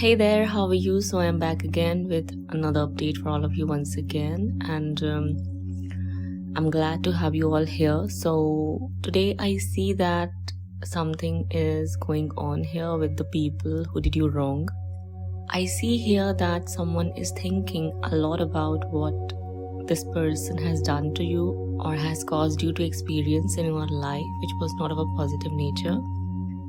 Hey there, how are you? So I'm back again with another update for all of you once again, and I'm glad to have you all here. So today I see that something is going on here with the people who did you wrong. I see here that someone is thinking a lot about what this person has done to you or has caused you to experience in your life, which was not of a positive nature.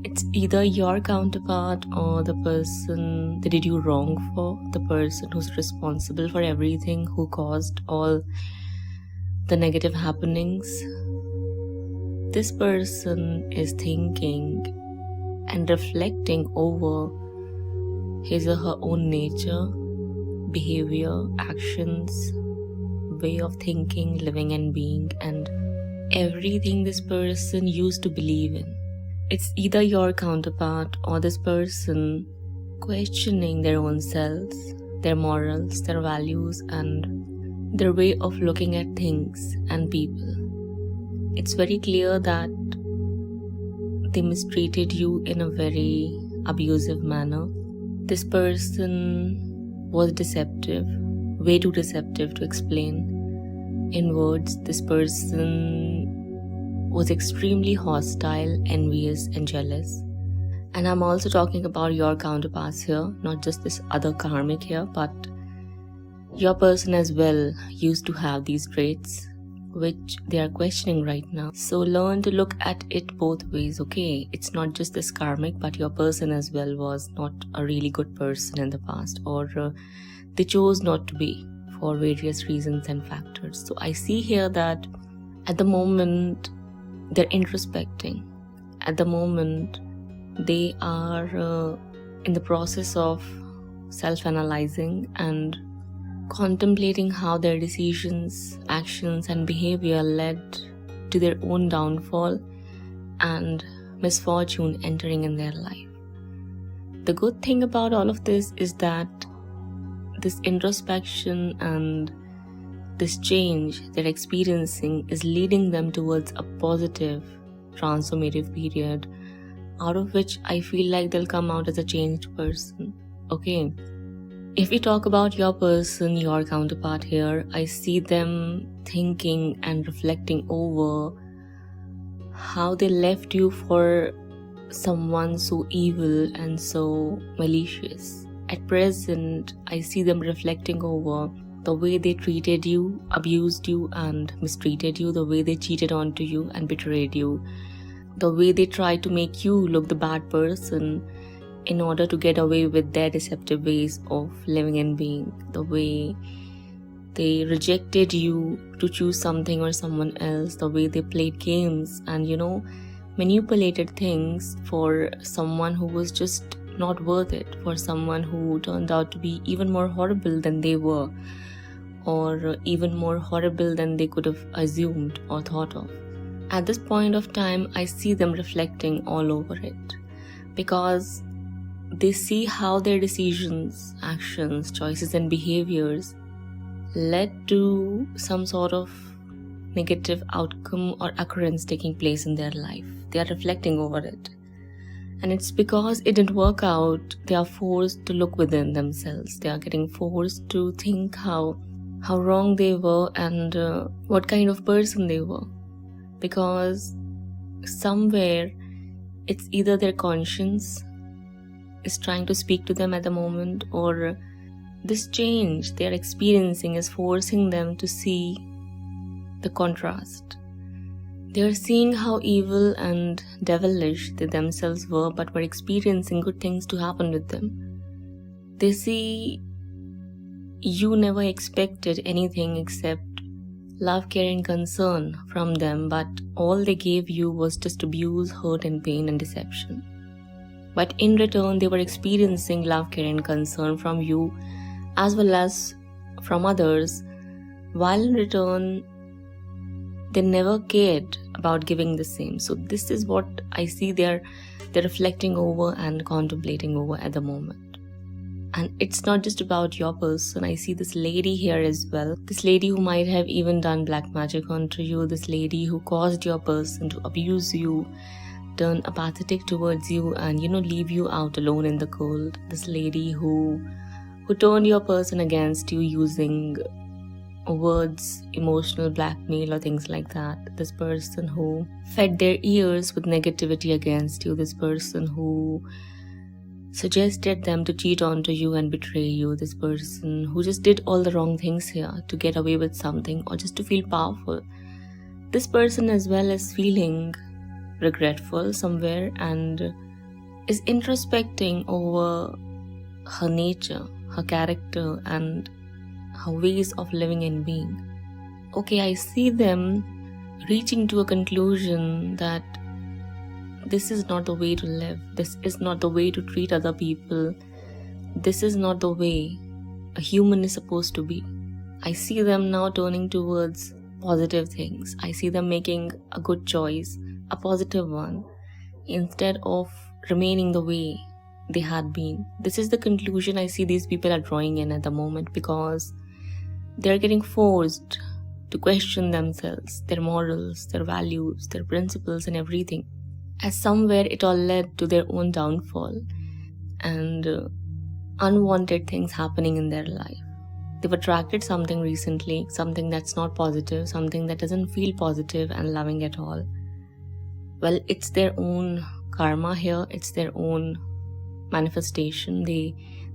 It's either your counterpart or the person they did you wrong for, the person who's responsible for everything, who caused all the negative happenings. This person is thinking and reflecting over his or her own nature, behavior, actions, way of thinking, living and being, and everything this person used to believe in. It's either your counterpart or this person questioning their own selves, their morals, their values, and their way of looking at things and people. It's very clear that they mistreated you in a very abusive manner. This person was deceptive, way too deceptive to explain in words. This person was extremely hostile, envious, and jealous. And I'm also talking about your counterparts here, not just this other karmic here, but your person as well used to have these traits, which they are questioning right now. So learn to look at it both ways, okay? It's not just this karmic, but your person as well was not a really good person in the past, or they chose not to be for various reasons and factors. So I see here that at the moment, they're introspecting. At the moment, they are in the process of self-analyzing and contemplating how their decisions, actions, and behavior led to their own downfall and misfortune entering in their life. The good thing about all of this is that this introspection and this change they're experiencing is leading them towards a positive, transformative period, out of which I feel like they'll come out as a changed person. Okay, if we talk about your person, your counterpart here, I see them thinking and reflecting over how they left you for someone so evil and so malicious. At present, I see them reflecting over the way they treated you, abused you, and mistreated you, the way they cheated onto you and betrayed you, the way they tried to make you look the bad person in order to get away with their deceptive ways of living and being, the way they rejected you to choose something or someone else, the way they played games and, manipulated things for someone who was just not worth it, for someone who turned out to be even more horrible than they were, or even more horrible than they could have assumed or thought of. At this point of time, I see them reflecting all over it, because they see how their decisions, actions, choices, and behaviors led to some sort of negative outcome or occurrence taking place in their life. They are reflecting over it. And it's because it didn't work out, they are forced to look within themselves. They are getting forced to think how wrong they were and what kind of person they were. Because somewhere it's either their conscience is trying to speak to them at the moment, or this change they are experiencing is forcing them to see the contrast. They are seeing how evil and devilish they themselves were, but were experiencing good things to happen with them. They see you never expected anything except love, care, and concern from them, but all they gave you was just abuse, hurt, and pain and deception. But in return, they were experiencing love, care, and concern from you as well as from others, while in return, they never cared about giving the same. So this is what I see they're reflecting over and contemplating over at the moment. And it's not just about your person. I see this lady here as well. This lady who might have even done black magic onto you. This lady who caused your person to abuse you turn apathetic towards you and leave you out alone in the cold. This lady who turned your person against you using words, emotional blackmail or things like that. This person who fed their ears with negativity against you. This person who suggested them to cheat onto you and betray you. This person who just did all the wrong things here to get away with something or just to feel powerful. This person as well is feeling regretful somewhere and is introspecting over her nature, her character and her ways of living and being. Okay, I see them reaching to a conclusion that this is not the way to live. This is not the way to treat other people. This is not the way a human is supposed to be. I see them now turning towards positive things. I see them making a good choice, a positive one, instead of remaining the way they had been. This is the conclusion I see these people are drawing in at the moment, because they're getting forced to question themselves, their morals, their values, their principles and everything. As somewhere it all led to their own downfall and unwanted things happening in their life. They've attracted something recently, something that's not positive, something that doesn't feel positive and loving at all. Well, it's their own karma here, it's their own manifestation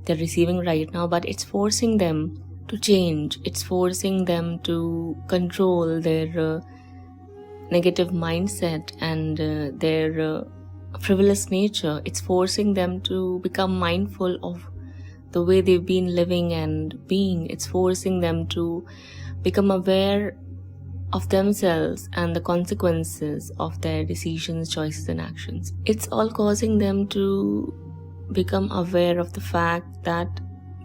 they're receiving right now, but it's forcing them to change. It's forcing them to control their negative mindset and their frivolous nature. It's forcing them to become mindful of the way they've been living and being. It's forcing them to become aware of themselves and the consequences of their decisions, choices and actions. It's all causing them to become aware of the fact that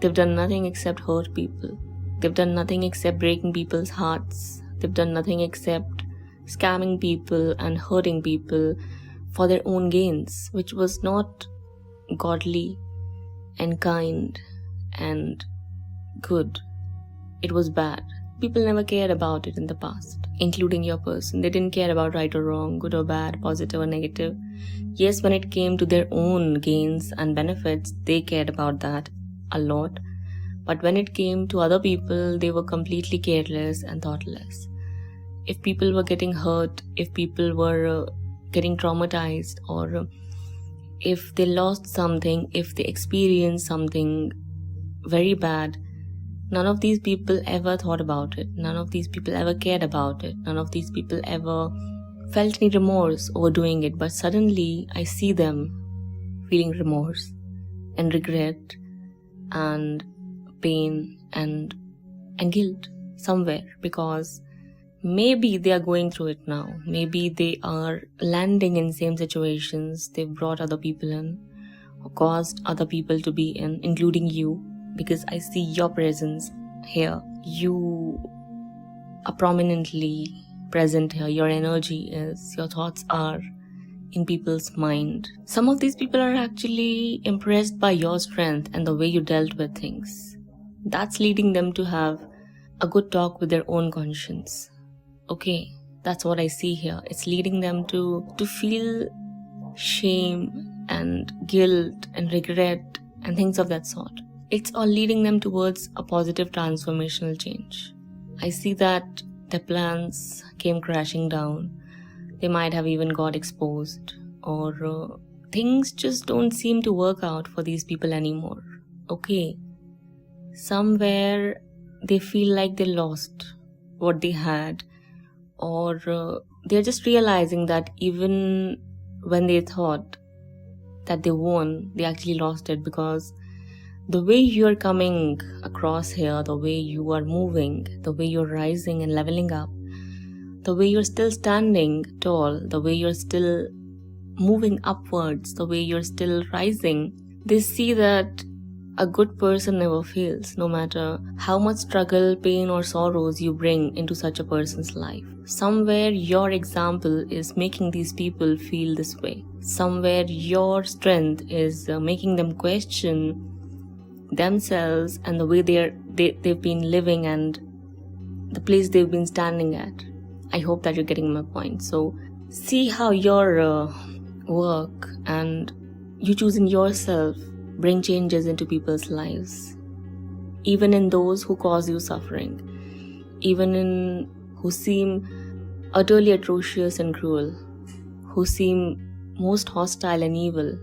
they've done nothing except hurt people. They've done nothing except breaking people's hearts. They've done nothing except scamming people and hurting people for their own gains, which was not godly and kind and good. It was bad. People never cared about it in the past, including your person. They didn't care about right or wrong, good or bad, positive or negative. Yes, when it came to their own gains and benefits, they cared about that a lot. But when it came to other people, they were completely careless and thoughtless. If people were getting hurt, if people were getting traumatized, or if they lost something, if they experienced something very bad, none of these people ever thought about it. None of these people ever cared about it. None of these people ever felt any remorse over doing it. But suddenly I see them feeling remorse and regret and pain and guilt somewhere, because maybe they are going through it now. Maybe they are landing in same situations they've brought other people in or caused other people to be in, including you, because I see your presence here. You are prominently present here. Your energy is, your thoughts are in people's mind. Some of these people are actually impressed by your strength and the way you dealt with things. That's leading them to have a good talk with their own conscience. Okay, that's what I see here. It's leading them to feel shame and guilt and regret and things of that sort. It's all leading them towards a positive transformational change. I see that their plans came crashing down. They might have even got exposed, or things just don't seem to work out for these people anymore. Okay, somewhere they feel like they lost what they had, or they're just realizing that even when they thought that they won, they actually lost it, because the way you're coming across here, the way you are moving, the way you're rising and leveling up, the way you're still standing tall, the way you're still moving upwards, the way you're still rising, they see that a good person never fails, no matter how much struggle, pain or sorrows you bring into such a person's life. Somewhere your example is making these people feel this way. Somewhere your strength is making them question themselves and the way they've been living and the place they've been standing at. I hope that you're getting my point. So see how your work and you choosing yourself bring changes into people's lives, even in those who cause you suffering, even in who seem utterly atrocious and cruel, who seem most hostile and evil.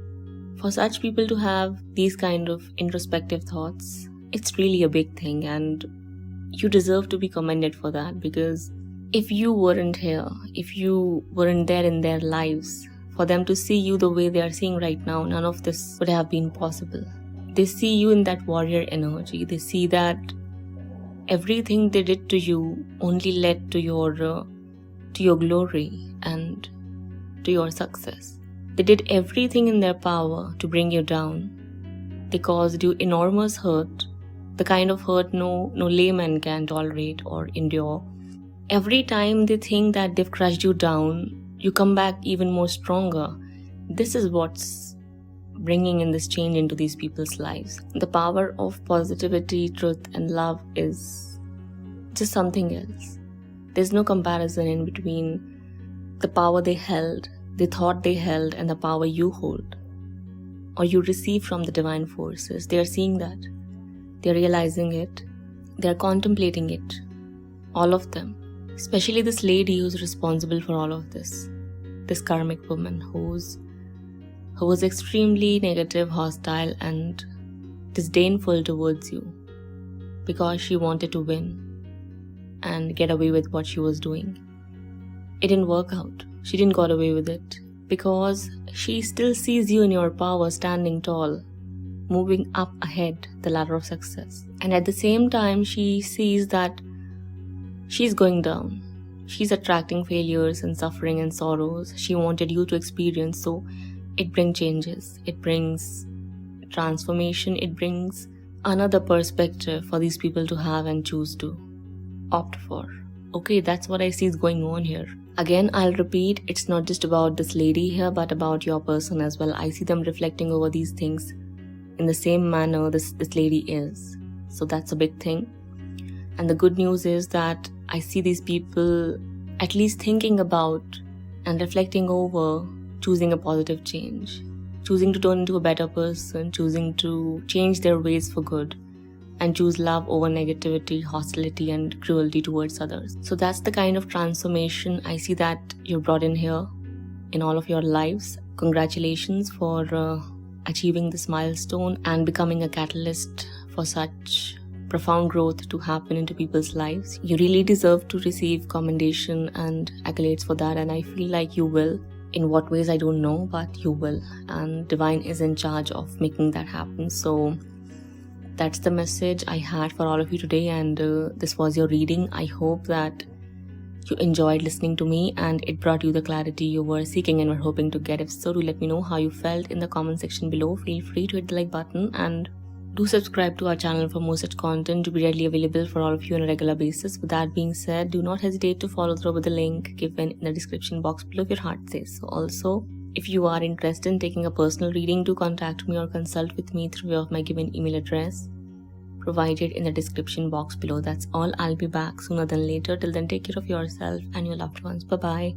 For such people to have these kind of introspective thoughts, it's really a big thing, and you deserve to be commended for that, because if you weren't here, if you weren't there in their lives, for them to see you the way they are seeing right now, none of this would have been possible. They see you in that warrior energy. They see that everything they did to you only led to your glory and to your success. They did everything in their power to bring you down. They caused you enormous hurt, the kind of hurt no layman can tolerate or endure. Every time they think that they've crushed you down, you come back even more stronger. This is what's bringing in this change into these people's lives. The power of positivity, truth, and love is just something else. There's no comparison in between the power they thought they held, and the power you hold or you receive from the divine forces. They are seeing that. They're realizing it. They're contemplating it. All of them. Especially this lady who's responsible for all of this. This karmic woman who was extremely negative, hostile, and disdainful towards you because she wanted to win and get away with what she was doing. It didn't work out. She didn't get away with it because she still sees you in your power, standing tall, moving up ahead the ladder of success. And at the same time, she sees that she's going down. She's attracting failures and suffering and sorrows she wanted you to experience. So it brings changes. It brings transformation. It brings another perspective for these people to have and choose to opt for. Okay, that's what I see is going on here. Again, I'll repeat, it's not just about this lady here, but about your person as well. I see them reflecting over these things in the same manner this lady is. So that's a big thing. And the good news is that I see these people at least thinking about and reflecting over choosing a positive change, choosing to turn into a better person, choosing to change their ways for good, and choose love over negativity, hostility, and cruelty towards others. So that's the kind of transformation I see that you brought in here in all of your lives. Congratulations for achieving this milestone and becoming a catalyst for such profound growth to happen into people's lives. You really deserve to receive commendation and accolades for that, and I feel like you will. In what ways, I don't know, but you will. And Divine is in charge of making that happen. So that's the message I had for all of you today, and this was your reading. I hope that you enjoyed listening to me and it brought you the clarity you were seeking and were hoping to get. If so, do let me know how you felt in the comment section below. Feel free to hit the like button and do subscribe to our channel for more such content to be readily available for all of you on a regular basis. With that being said, do not hesitate to follow through with the link given in the description box below if your heart says so. Also, if you are interested in taking a personal reading, do contact me or consult with me through way of my given email address provided in the description box below. That's all. I'll be back sooner than later. Till then, take care of yourself and your loved ones. Bye-bye.